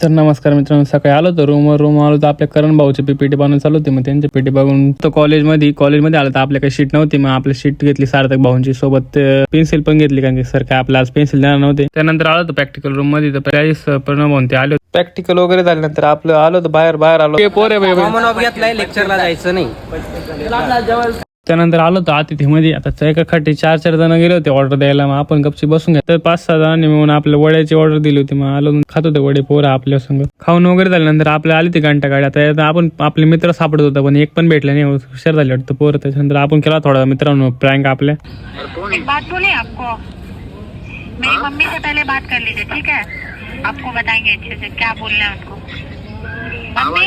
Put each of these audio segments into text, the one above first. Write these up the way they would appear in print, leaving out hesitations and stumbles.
तर नमस्कार मित्रांनो, सकाळी आलो तर रूम आलो तर आपल्या करण भाऊची पीपीटी बनवून चालू होती. मग त्यांची पीटी बघून तो कॉलेजमध्ये आलं तर आपल्या काही शीट नव्हती. मग आपली शीट घेतली सार्थक भाऊंची, सोबत पेन्सिल पण घेतली, कारण की सर काय आपल्याला आज पेन्सिल देणार नव्हते. त्यानंतर आलो तर प्रॅक्टिकल रूम मध्ये, तर त्यावेळेस प्रणव भाऊन ते आले. प्रॅक्टिकल वगैरे झाल्यानंतर आपलं आलो तर बाहेर आलो. कॉमन ऑफ घेतलाय, लेक्चरला जायचं नाही. त्यानंतर आलो तर अतिथीमध्ये. आता एका खाटी 4 जण गेले होते ऑर्डर द्यायला. मग आपण गपची बसून घ्या तर 5-6 जणांनी मिळून आपल्या वड्याची ऑर्डर दिली होती. मग आलो खात होते वडे पोरं आपल्या संग. खाऊन वगैरे झाल्यानंतर आपल्या आली ती घंटा गाडी. आता आपण आपले मित्र सापडत होता, पण एक पण भेटला नाही. हुशार झाले वाटतं पोरं. त्याच्यानंतर आपण केला थोडा मित्रांनो प्रँक आपल्या. एक बात बोले आपको, मेरी मम्मी से पहले बात कर लीजिए, ठीक है? आपको बताएंगे अच्छे से क्या बोलना है उनको. मम्मी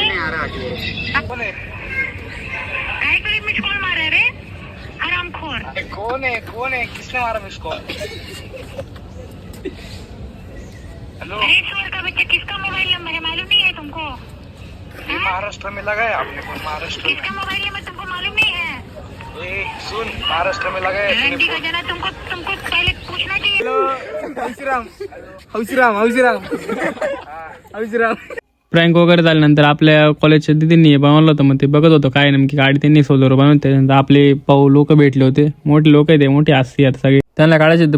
काय करे मिस कॉल मारा रे हरामखोर. कौन है किसने मारा मुझको? हेलो, अरे चोर का बच्चा, किसका मोबाइल नंबर है मालूम नहीं है तुमको? ये महाराष्ट्र में लगाया आपने फोन? महाराष्ट्र में? किसका मोबाइल नंबर तुमको मालूम नहीं है? ए सुन, महाराष्ट्र में लगाया तूने रंडी का फोन? जना तुमको पहले पूछना चाहिए. हौशीराम प्रँक वगैरे झाल्यानंतर आपल्या कॉलेजच्या दिदींनी बनवलं होतं. मग ते बघत होतो काय नेमकी गाडी त्यांनी सोलर बनवून. त्याच्यानंतर आपले पाऊ लोक भेटले होते, मोठे लोक आहे ते, मोठी असती आता सगळे. त्यांना काढायचे होते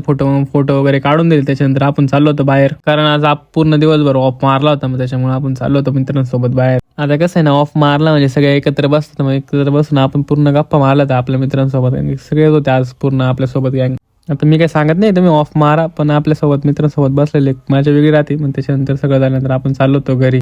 फोटो वगैरे काढून दिले. त्याच्यानंतर आपण चाललो होतो बाहेर, कारण आज पूर्ण दिवसभर ऑफ मारला होता. मग त्याच्यामुळे आपण चाललो होतो मित्रांसोबत बाहेर. आता कसं आहे ना, ऑफ मारला म्हणजे सगळे एकत्र बसतात. मग एकत्र बसून आपण पूर्ण गप्पा मारला होता आपल्या मित्रांसोबत. सगळे होते आज पूर्ण आपल्यासोबत गँग. आता मी काही सांगत नाही तुम्ही ऑफ मारा, पण आपल्यासोबत मित्रांसोबत बसलेले माझ्या वेगळी राहते. मग त्याच्यानंतर सगळं झाल्यानंतर आपण चाललो होतो घरी.